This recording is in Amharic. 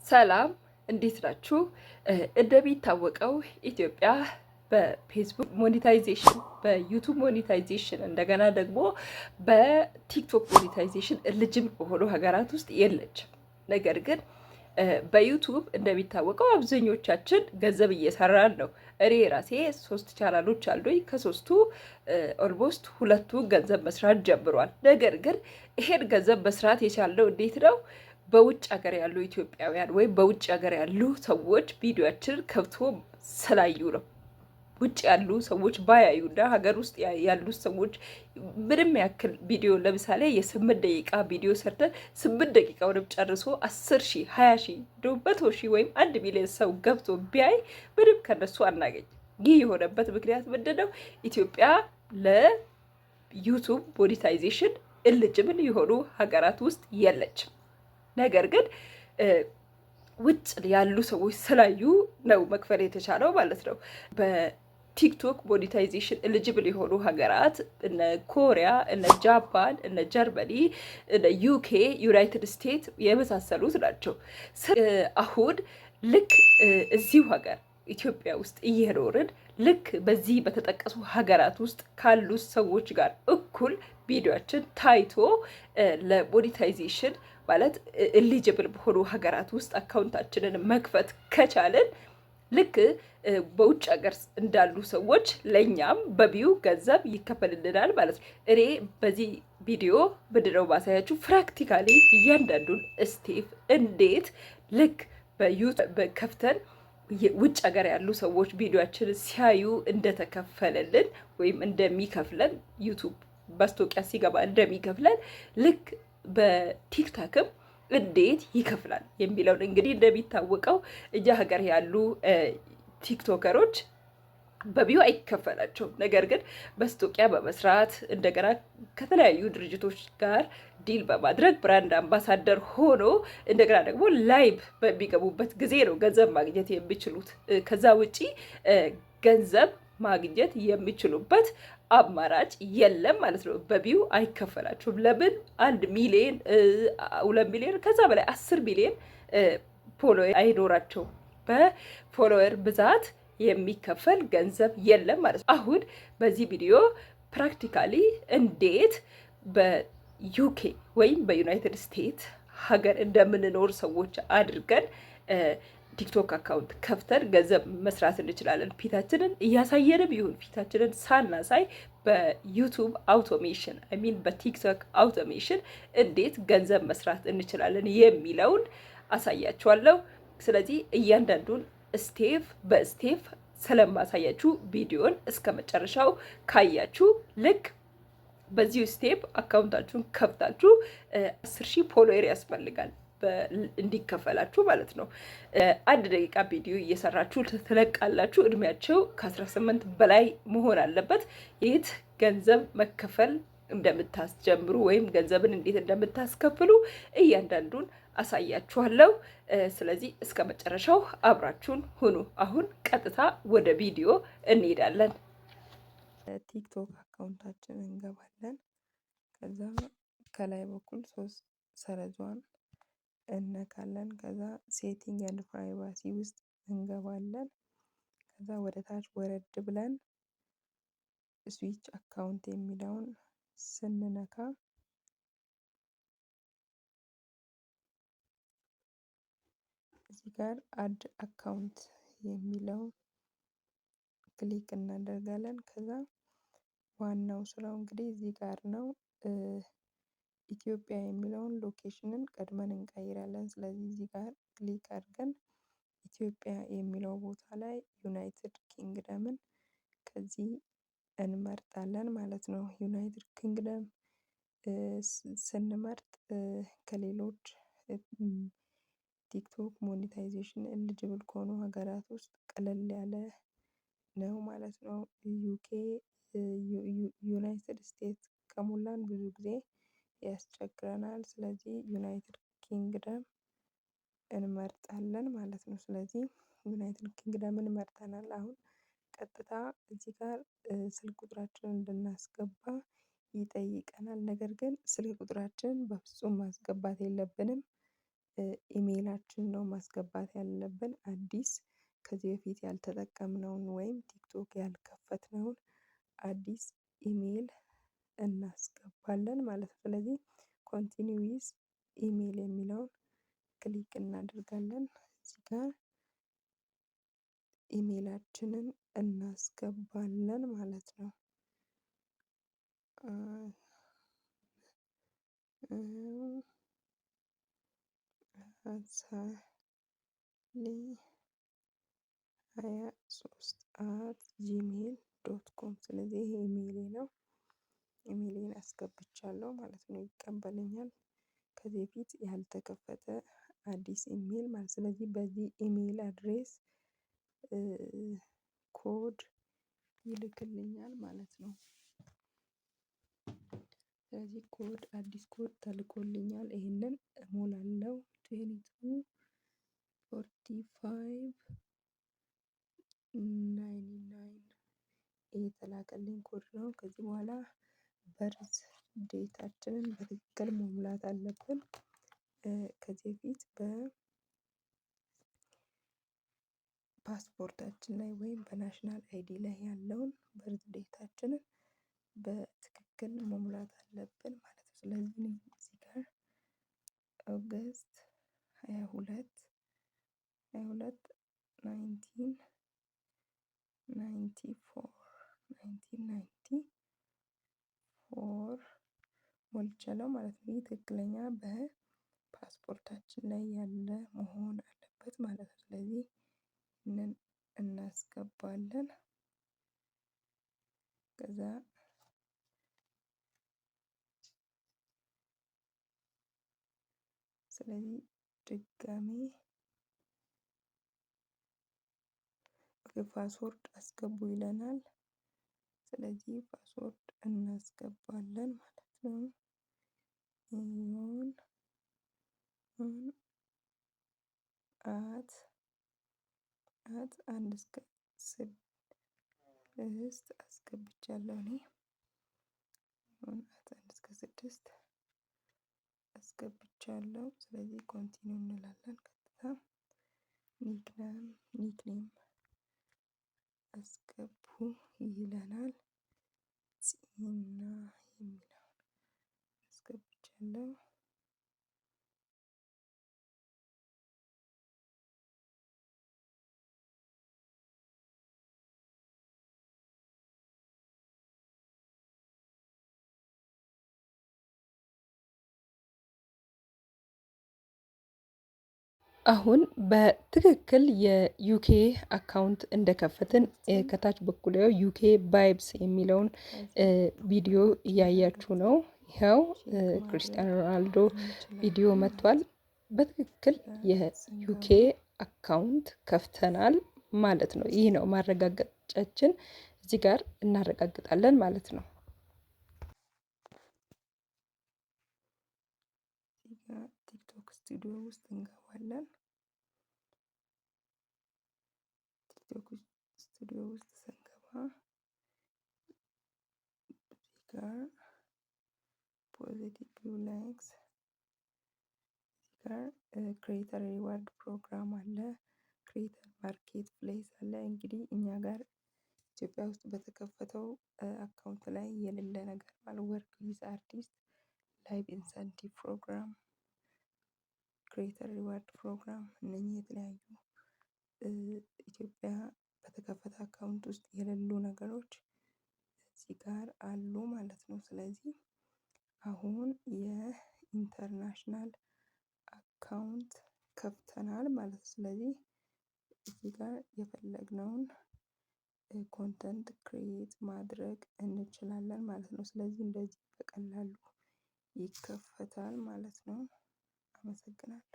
ሰላም እንዴት ናችሁ? እንደሚታወቀው ኢትዮጵያ በፌስቡክ ሞኔታይዜሽን፣ በዩቱብ ሞኔታይዜሽን እንደገና ደግሞ በቲክቶክ ሞኔታይዜሽን ኤሊጅብል በሆኑ ሀገራት ውስጥ የለችም። ነገር ግን በዩቱብ እንደሚታወቀው አብዛኞቻችን ገንዘብ እየሰራን ነው። እኔ ራሴ 3 ቻናሎች አሉኝ። ከ3ቱ ኦልሞስት 2ቱ ገንዘብ መስራት ጀምሯል። ነገር ግን ይሄን ገንዘብ መስራት የቻልነው እንዴት ነው? በውጭ ሀገር ያሉ ኢትዮጵያውያን ወይም በውጭ ሀገር ያሉ ሰዎች ቪዲዮችን ከፍቶ ስላዩ ነው። ውጭ ያሉ ሰዎች ባያዩና ሀገር ውስጥ ያሉት ሰዎች ምንም ያክል ቪዲዮ ለምሳሌ የ8 ደቂቃ ቪዲዮ ሰርተን 8 ደቂቃውንም ጨርሶ 10,000 20,000 እንደውም 100,000 ወይም 1 ሚሊዮን ሰው ገብቶ ቢያይ ምንም ከነሱ አናገኝ። ይህ የሆነበት ምክንያት ምንድን ነው? ኢትዮጵያ ለዩቱብ ሞኔታይዜሽን ኤሊጅብል የሆኑ ሀገራት ውስጥ የለችም። ነገር ግን ውጭ ያሉ ሰዎች ስላዩ ነው መክፈል የተቻለው ማለት ነው። በቲክቶክ ሞኔታይዜሽን ኤሊጅብል የሆኑ ሀገራት እነ ኮሪያ፣ እነ ጃፓን፣ እነ ጀርመኒ፣ እነ ዩኬ፣ ዩናይትድ ስቴትስ የመሳሰሉት ናቸው። አሁን ልክ እዚሁ ሀገር ኢትዮጵያ ውስጥ እየኖርን ልክ በዚህ በተጠቀሱ ሀገራት ውስጥ ካሉ ሰዎች ጋር እኩል ቪዲዮችን ታይቶ ለሞኔታይዜሽን ማለት ኤሊጅብል በሆኑ ሀገራት ውስጥ አካውንታችንን መክፈት ከቻለን ልክ በውጭ ሀገር እንዳሉ ሰዎች ለእኛም በቪው ገንዘብ ይከፈልልናል ማለት ነው። እኔ በዚህ ቪዲዮ ምንድነው ማሳያችሁ ፕራክቲካሊ እያንዳንዱን ስቴፕ እንዴት ልክ በዩቱብ ከፍተን ውጭ ሀገር ያሉ ሰዎች ቪዲዮችን ሲያዩ እንደተከፈለልን ወይም እንደሚከፍለን ዩቱብ ማስታወቂያ ሲገባ እንደሚከፍለን ልክ በቲክታክም እንዴት ይከፍላል የሚለውን እንግዲህ እንደሚታወቀው እኛ ሀገር ያሉ ቲክቶከሮች በቪው አይከፈላቸውም። ነገር ግን ማስታወቂያ በመስራት እንደገና ከተለያዩ ድርጅቶች ጋር ዲል በማድረግ ብራንድ አምባሳደር ሆኖ እንደገና ደግሞ ላይቭ በሚገቡበት ጊዜ ነው ገንዘብ ማግኘት የሚችሉት። ከዛ ውጪ ገንዘብ ማግኘት የሚችሉበት አማራጭ የለም ማለት ነው። በቪው አይከፈላቸውም። ለምን? 1 ሚሊዮን 2 ሚሊዮን ከዛ በላይ 10 ሚሊዮን ፎሎወር አይኖራቸውም። በፎሎወር ብዛት የሚከፈል ገንዘብ የለም ማለት ነው። አሁን በዚህ ቪዲዮ ፕራክቲካሊ እንዴት በዩኬ ወይም በዩናይትድ ስቴትስ ሀገር እንደምንኖር ሰዎች አድርገን ቲክቶክ አካውንት ከፍተን ገንዘብ መስራት እንችላለን። ፊታችንን እያሳየንም ይሁን ፊታችንን ሳናሳይ በዩቱብ አውቶሜሽን ሚን በቲክቶክ አውቶሜሽን እንዴት ገንዘብ መስራት እንችላለን የሚለውን አሳያችኋለሁ። ስለዚህ እያንዳንዱን ስቴፕ በስቴፕ ስለማሳያችሁ ቪዲዮን እስከ መጨረሻው ካያችሁ ልክ በዚሁ ስቴፕ አካውንታችሁን ከፍታችሁ 10,000 ፎሎወር ያስፈልጋል እንዲከፈላችሁ ማለት ነው። 1 ደቂቃ ቪዲዮ እየሰራችሁ ትለቃላችሁ። እድሜያቸው ከ18 በላይ መሆን አለበት። የት ገንዘብ መከፈል እንደምታስጀምሩ ወይም ገንዘብን እንዴት እንደምታስከፍሉ እያንዳንዱን አሳያችኋለሁ። ስለዚህ እስከ መጨረሻው አብራችሁን ሁኑ። አሁን ቀጥታ ወደ ቪዲዮ እንሄዳለን። ቲክቶክ አካውንታችን እንገባለን። ከዛ ከላይ በኩል 3 ሰረዟን እነካለን። ከዛ ሴቲንግ ኤንድ ፕራይቫሲ ውስጥ እንገባለን። ከዛ ወደ ታች ወረድ ብለን ስዊች አካውንት የሚለውን ስንነካ እዚህ ጋር አድ አካውንት የሚለውን ክሊክ እናደርጋለን። ከዛ ዋናው ስራው እንግዲህ እዚህ ጋር ነው። ኢትዮጵያ የሚለውን ሎኬሽንን ቀድመን እንቀይራለን። ስለዚህ እዚህ ጋር ክሊክ አድርገን ኢትዮጵያ የሚለው ቦታ ላይ ዩናይትድ ኪንግደምን ከዚህ እንመርጣለን ማለት ነው። ዩናይትድ ኪንግደም ስንመርጥ ከሌሎች ቲክቶክ ሞኔታይዜሽን ኤሊጅብል ከሆኑ ሀገራት ውስጥ ቀለል ያለ ነው ማለት ነው። ዩኬ፣ ዩናይትድ ስቴትስ ከሞላን ብዙ ጊዜ ያስቸግረናል። ስለዚህ ዩናይትድ ኪንግደም እንመርጣለን ማለት ነው። ስለዚህ ዩናይትድ ኪንግደምን መርጠናል። አሁን ቀጥታ እዚህ ጋር ስልክ ቁጥራችንን እንድናስገባ ይጠይቀናል። ነገር ግን ስልክ ቁጥራችንን በፍጹም ማስገባት የለብንም። ኢሜይላችን ነው ማስገባት ያለብን። አዲስ ከዚህ በፊት ያልተጠቀምነውን ወይም ቲክቶክ ያልከፈትነውን አዲስ ኢሜይል እናስገባለን ማለት ነው። ስለዚህ ኮንቲኒው ዊዝ ኢሜይል የሚለውን ክሊክ እናደርጋለን። እዚህ ጋር ኢሜይላችንን እናስገባለን ማለት ነው። @23@gmail.com ስለዚህ ይሄ ኢሜይሌ ነው። ኢሜይሌን አስገብቻለሁ ማለት ነው። ይቀበለኛል። ከዚህ በፊት ያልተከፈተ አዲስ ኢሜይል ማለት ስለዚህ በዚህ ኢሜይል አድሬስ ኮድ ይልክልኛል ማለት ነው። ስለዚህ አዲስ ኮድ ተልኮልኛል። ይሄንን እሞላለሁ 224599 የተላከልኝ ኮድ ነው። ከዚህ በኋላ በርዝ ዴታችንን በትክክል መሙላት አለብን። ከዚህ በፊት በፓስፖርታችን ላይ ወይም በናሽናል አይዲ ላይ ያለውን በርዝ ዴታችንን በትክክል መሙላት አለብን ማለት ነው። ስለዚህ እዚህ ጋር ኦገስት 22 1994 ሞልቻለሁ ማለት ነው። ይህ ትክክለኛ በፓስፖርታችን ላይ ያለ መሆን አለበት ማለት ነው። ስለዚህ ይህንን እናስገባለን። ከዛ ስለዚህ ድጋሜ ፓስወርድ አስገቡ ይለናል። ስለዚህ ፓስወርድ እናስገባለን ማለት ነው። ይሁን አት 1 እስከ 6 አስገብቻለሁ እኔ አት 1 እስከ 6 አስገብቻለሁ። ስለዚህ ኮንቲኒው እንላለን። ቀጥታ ኒክኔም አስገቡ ይለናል። ፂና የሚለውን አስገብቻለሁ። አሁን በትክክል የዩኬ አካውንት እንደከፈትን ከታች በኩል ያው ዩኬ ቫይብስ የሚለውን ቪዲዮ እያያችሁ ነው። ይኸው ክርስቲያኖ ሮናልዶ ቪዲዮ መጥቷል። በትክክል የዩኬ አካውንት ከፍተናል ማለት ነው። ይህ ነው ማረጋገጫችን። እዚህ ጋር እናረጋግጣለን ማለት ነው። ቲክቶክ ስቱዲዮ ውስጥ እንገባለን። ቲክቶክ ስቱዲዮ ውስጥ ስንገባ እዚህ ጋር ፖዚቲቭ ላይክስ ጋር ክሬተር ሪዋርድ ፕሮግራም አለ። ክሬተር ማርኬት ፕሌስ አለ። እንግዲህ እኛ ጋር ኢትዮጵያ ውስጥ በተከፈተው አካውንት ላይ የሌለ ነገር ማለት ወርክ ዊዝ አርቲስት፣ ላይቭ ኢንሰንቲቭ ፕሮግራም፣ ክሬተር ሪዋርድ ፕሮግራም እነኚህ የተለያዩ ኢትዮጵያ በተከፈተ አካውንት ውስጥ የሌሉ ነገሮች እዚህ ጋር አሉ ማለት ነው። ስለዚህ አሁን የኢንተርናሽናል አካውንት ከፍተናል ማለት ነው። ስለዚህ እዚህ ጋር የፈለግነውን ኮንተንት ክሬት ማድረግ እንችላለን ማለት ነው። ስለዚህ እንደዚህ በቀላሉ ይከፈታል ማለት ነው። አመሰግናለሁ።